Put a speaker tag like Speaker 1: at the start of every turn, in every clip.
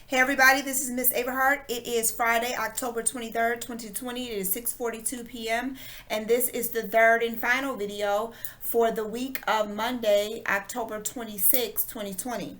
Speaker 1: Hey everybody, this is Miss Averhart. It is Friday, October 23rd, 2020. It is 6:42 p.m. and this is the third and final video for the week of Monday, October 26, 2020.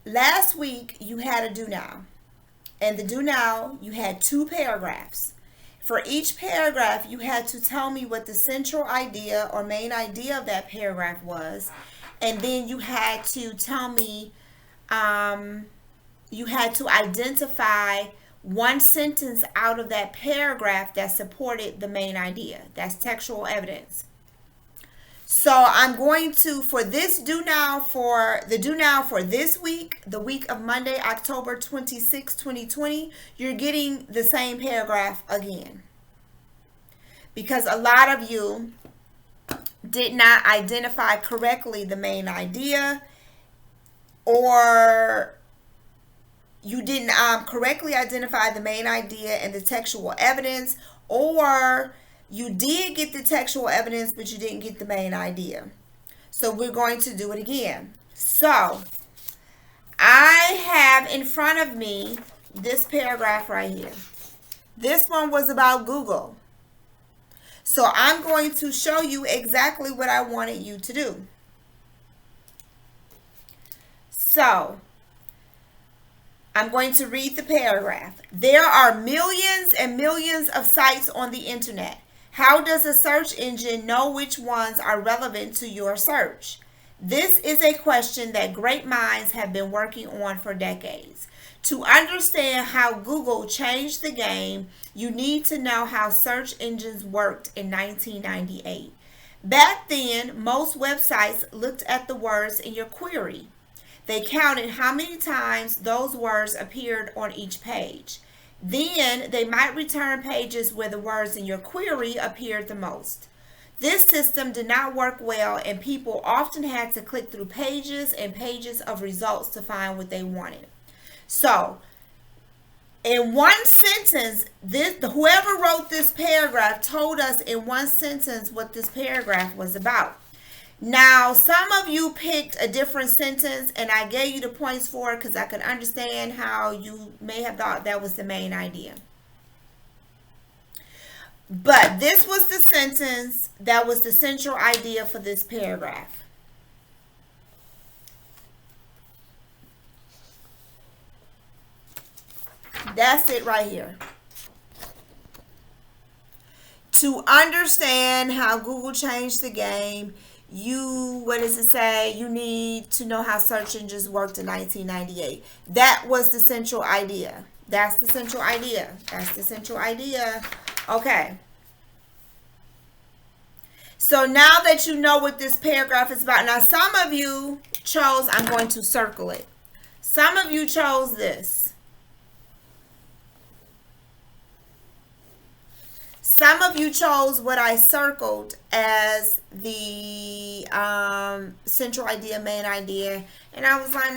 Speaker 1: Last week you had a do now. And the do now, you had two paragraphs. For each paragraph, you had to tell me what the central idea or main idea of that paragraph was. And then you had to tell me you had to identify one sentence out of that paragraph that supported the main idea. That's textual evidence. So I'm going to, for this do now, for the do now for this week, the week of Monday, October 26, 2020, you're getting the same paragraph again. Because a lot of you did not identify correctly the main idea, or you didn't correctly identify the main idea and the textual evidence, or you did get the textual evidence, but you didn't get the main idea. So we're going to do it again. So I have in front of me this paragraph right here. This one was about Google. So I'm going to show you exactly what I wanted you to do. So I'm going to read the paragraph. There are millions and millions of sites on the internet. How does a search engine know which ones are relevant to your search? This is a question that great minds have been working on for decades. To understand how Google changed the game, you need to know how search engines worked in 1998. Back then, most websites looked at the words in your query. They counted how many times those words appeared on each page. Then they might return pages where the words in your query appeared the most. This system did not work well, and people often had to click through pages and pages of results to find what they wanted. So, in one sentence, whoever wrote this paragraph told us in one sentence what this paragraph was about. Now, some of you picked a different sentence, and I gave you the points for it because I could understand how you may have thought that was the main idea. But this was the sentence that was the central idea for this paragraph. That's it right here. To understand how Google changed the game, what does it say? You need to know how search engines worked in 1998. That was the central idea. That's the central idea. That's the central idea. Okay. So now that you know what this paragraph is about, now some of you chose, I'm going to circle it. Some of you chose this. Some of you chose what I circled as the central idea, main idea. And I was like,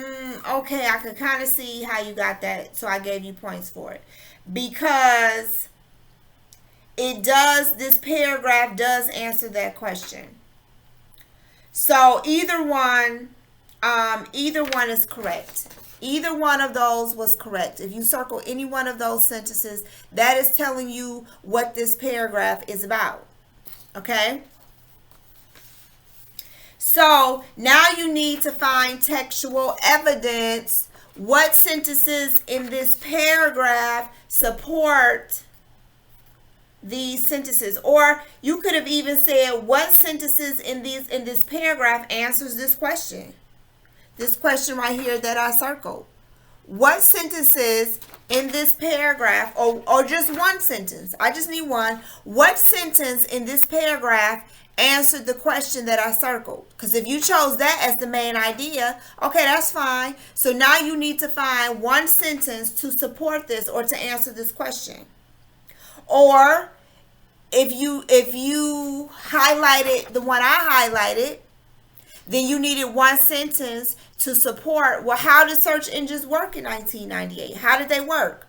Speaker 1: okay, I could kind of see how you got that. So I gave you points for it. Because this paragraph does answer that question. So either one is correct. Either one of those was correct. If you circle any one of those sentences, that is telling you what this paragraph is about. Okay? So now you need to find textual evidence. What sentences in this paragraph support these sentences? Or you could have even said, what sentences in this paragraph answers this question? This question right here that I circled. What sentences in this paragraph, or just one sentence, I just need one. What sentence in this paragraph answered the question that I circled? Because if you chose that as the main idea, okay, that's fine. So now you need to find one sentence to support this or to answer this question. Or if you highlighted the one I highlighted, then you needed one sentence to support, well, how did search engines work in 1998? How did they work?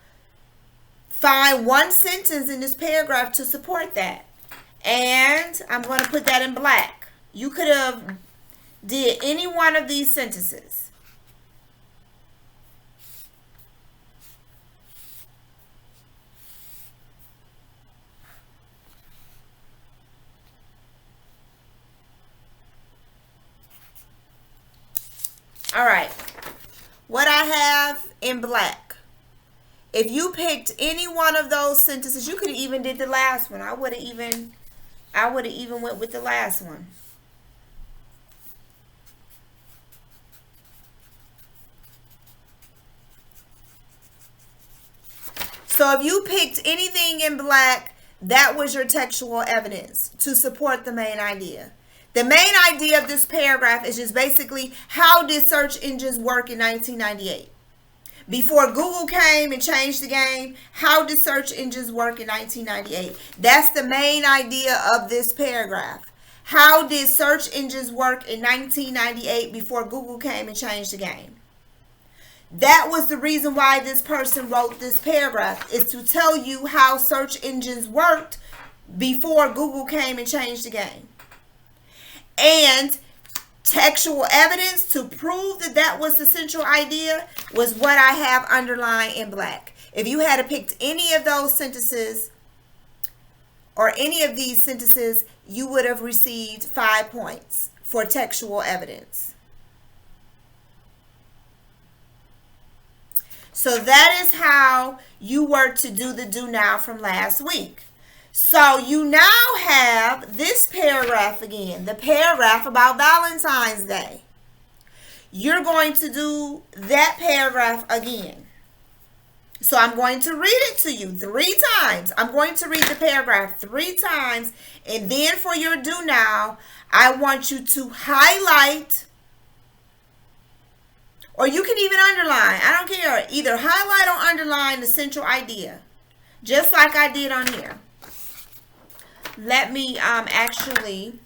Speaker 1: Find one sentence in this paragraph to support that. And I'm going to put that in black. You could have did any one of these sentences. All right. What I have in black. If you picked any one of those sentences, you could have even did the last one. I would have even went with the last one. So if you picked anything in black, that was your textual evidence to support the main idea. The main idea of this paragraph is just basically, how did search engines work in 1998? Before Google came and changed the game, how did search engines work in 1998? That's the main idea of this paragraph. How did search engines work in 1998 before Google came and changed the game? That was the reason why this person wrote this paragraph, is to tell you how search engines worked before Google came and changed the game. And textual evidence to prove that that was the central idea was what I have underlined in black. If you had picked any of those sentences or any of these sentences, you would have received 5 points for textual evidence. So that is how you were to do the do now from last week. So you now have this paragraph again, the paragraph about Valentine's Day. You're going to do that paragraph again. So I'm going to read it to you 3 times. I'm going to read the paragraph 3 times. And then for your do now, I want you to highlight, or you can even underline. I don't care. Either highlight or underline the central idea, just like I did on here. Let me actually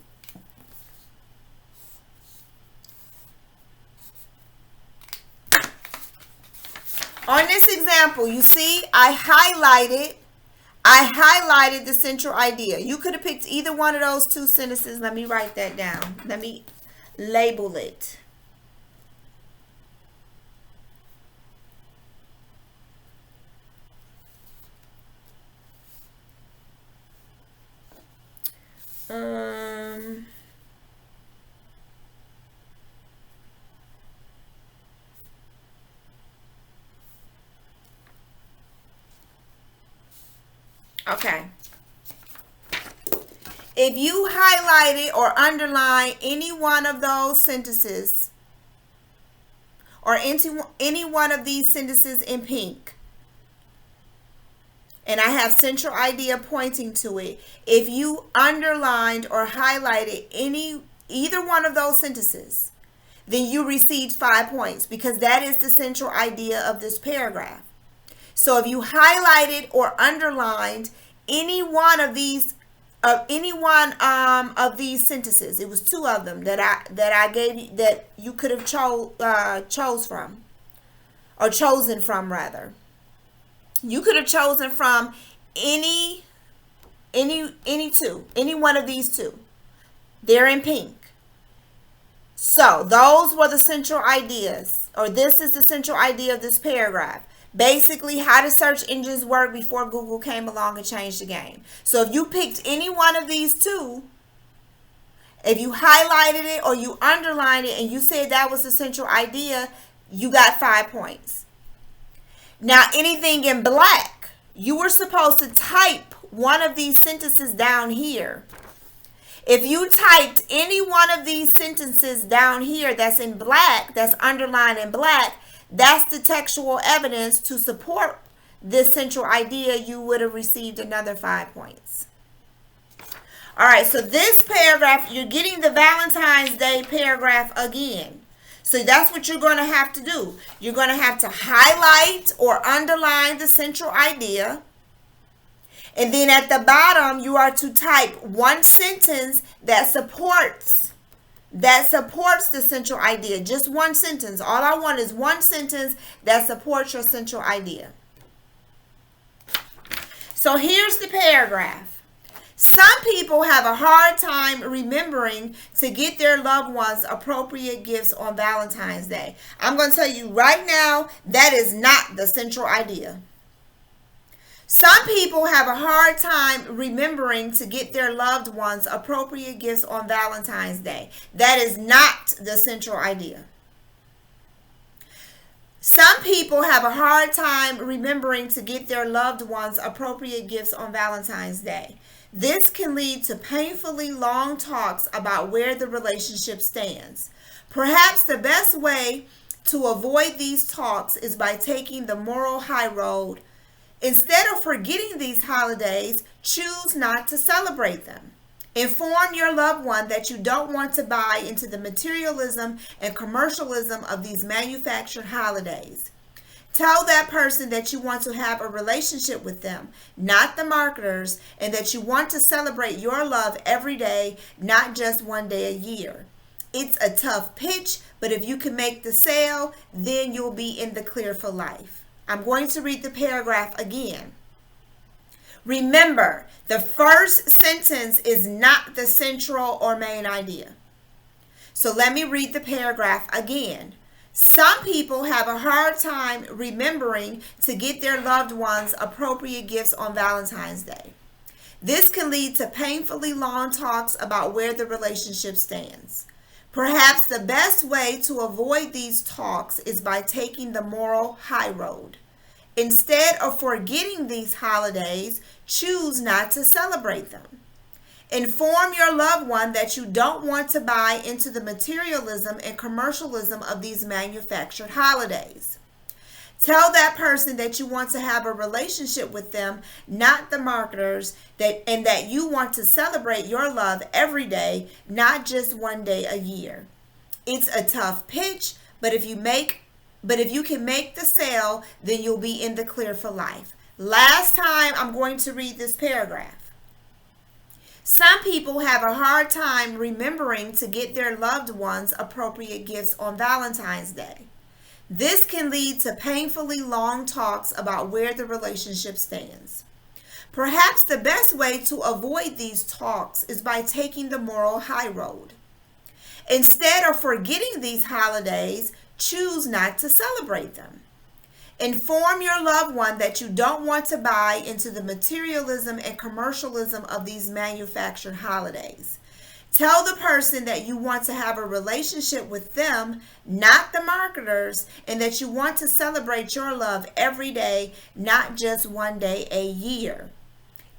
Speaker 1: on this example, you see I highlighted the central idea. You could have picked either one of those 2 sentences. Let me write that down. Let me label it. Okay. If you highlighted or underline any one of those sentences or any one of these sentences in pink, and I have central idea pointing to it, if you underlined or highlighted either one of those sentences, then you received 5 points, because that is the central idea of this paragraph. So if you highlighted or underlined any one of these sentences, it was 2 of them that I gave you, that you could have chosen from rather. You could have chosen from any 2, any one of these 2. They're in pink. So those were the central ideas, or this is the central idea of this paragraph. Basically, how did search engines work before Google came along and changed the game? So if you picked any one of these 2, if you highlighted it or you underlined it and you said that was the central idea, you got 5 points. Now, anything in black, you were supposed to type one of these sentences down here. If you typed any one of these sentences down here that's in black, that's underlined in black, that's the textual evidence to support this central idea. You would have received another 5 points. All right, so this paragraph, you're getting the Valentine's Day paragraph again. So that's what you're going to have to do. You're going to have to highlight or underline the central idea. And then at the bottom, you are to type one sentence that supports the central idea. Just one sentence. All I want is one sentence that supports your central idea. So here's the paragraph. Some people have a hard time remembering to get their loved ones appropriate gifts on Valentine's Day. I'm going to tell you right now, that is not the central idea. Some people have a hard time remembering to get their loved ones appropriate gifts on Valentine's Day. That is not the central idea. Some people have a hard time remembering to get their loved ones appropriate gifts on Valentine's Day. This can lead to painfully long talks about where the relationship stands. Perhaps the best way to avoid these talks is by taking the moral high road. Instead of forgetting these holidays, choose not to celebrate them. Inform your loved one that you don't want to buy into the materialism and commercialism of these manufactured holidays. Tell that person that you want to have a relationship with them, not the marketers, and that you want to celebrate your love every day, not just one day a year. It's a tough pitch, but if you can make the sale, then you'll be in the clear for life. I'm going to read the paragraph again. Remember, the first sentence is not the central or main idea. So let me read the paragraph again. Some people have a hard time remembering to get their loved ones appropriate gifts on Valentine's Day. This can lead to painfully long talks about where the relationship stands. Perhaps the best way to avoid these talks is by taking the moral high road. Instead of forgetting these holidays, choose not to celebrate them. Inform your loved one that you don't want to buy into the materialism and commercialism of these manufactured holidays. Tell that person that you want to have a relationship with them, not the marketers, and that you want to celebrate your love every day, not just one day a year. It's a tough pitch, but if you can make the sale, then you'll be in the clear for life. Last time, I'm going to read this paragraph. Some people have a hard time remembering to get their loved ones appropriate gifts on Valentine's Day. This can lead to painfully long talks about where the relationship stands. Perhaps the best way to avoid these talks is by taking the moral high road. Instead of forgetting these holidays, choose not to celebrate them. Inform your loved one that you don't want to buy into the materialism and commercialism of these manufactured holidays. Tell the person that you want to have a relationship with them, not the marketers, and that you want to celebrate your love every day, not just one day a year.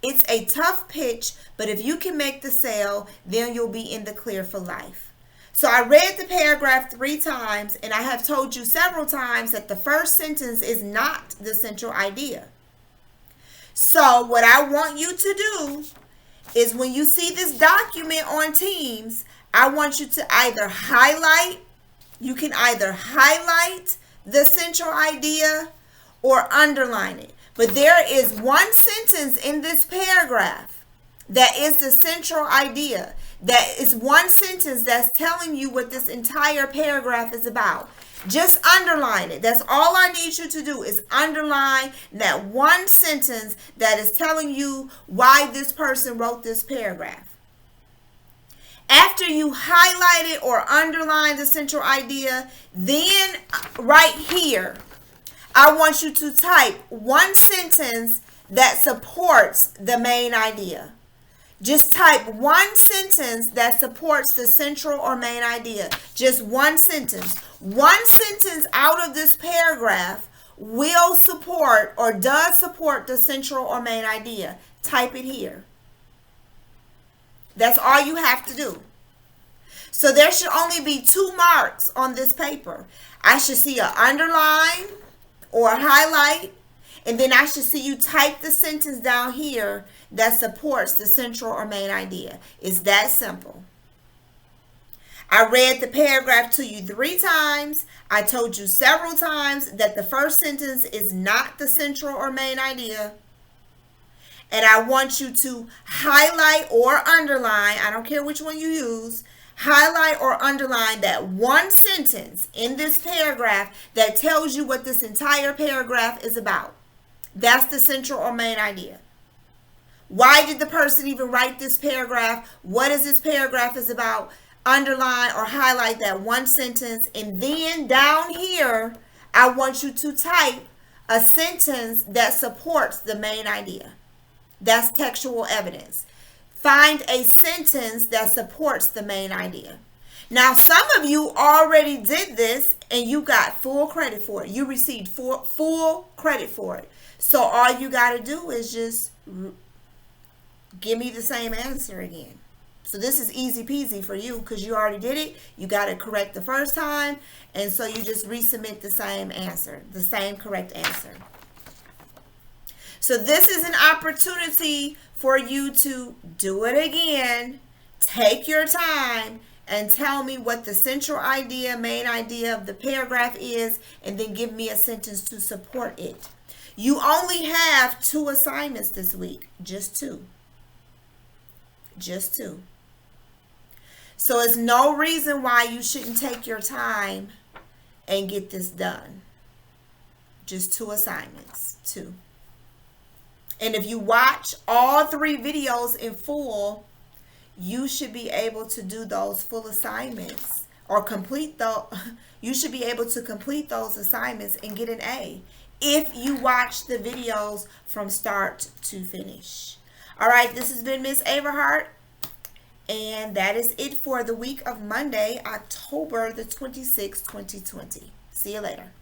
Speaker 1: It's a tough pitch, but if you can make the sale, then you'll be in the clear for life. So I read the paragraph 3 times, and I have told you several times that the first sentence is not the central idea. So what I want you to do is when you see this document on Teams, I want you to either highlight the central idea or underline it. But there is one sentence in this paragraph that is the central idea. That is one sentence that's telling you what this entire paragraph is about. Just underline it. That's all I need you to do is underline that one sentence that is telling you why this person wrote this paragraph. After you highlight it or underline the central idea, then right here, I want you to type one sentence that supports the main idea. Just type one sentence that supports the central or main idea. Just one sentence. One sentence out of this paragraph will support or does support the central or main idea. Type it here. That's all you have to do. So there should only be 2 marks on this paper. I should see an underline or a highlight, and then I should see you type the sentence down here that supports the central or main idea. It's that simple. I read the paragraph to you 3 times. I told you several times that the first sentence is not the central or main idea. And I want you to highlight or underline, I don't care which one you use, highlight or underline that one sentence in this paragraph that tells you what this entire paragraph is about. That's the central or main idea. Why did the person even write this paragraph? What is this paragraph is about? Underline or highlight that one sentence. And then down here, I want you to type a sentence that supports the main idea. That's textual evidence. Find a sentence that supports the main idea. Now, some of you already did this and you got full credit for it. You received full credit for it. So all you got to do is just give me the same answer again. So this is easy peasy for you because you already did it. You got it correct the first time. And so you just resubmit the same answer, the same correct answer. So this is an opportunity for you to do it again. Take your time and tell me what the central idea, main idea of the paragraph is, and then give me a sentence to support it. You only have 2 assignments this week, just 2. Just 2. So it's no reason why you shouldn't take your time and get this done. Just 2 assignments, 2. And if you watch all 3 videos in full, you should be able to do those full assignments or you should be able to complete those assignments and get an A if you watch the videos from start to finish. All right, this has been Miss Averhart, and that is it for the week of Monday, October the 26th, 2020. See you later.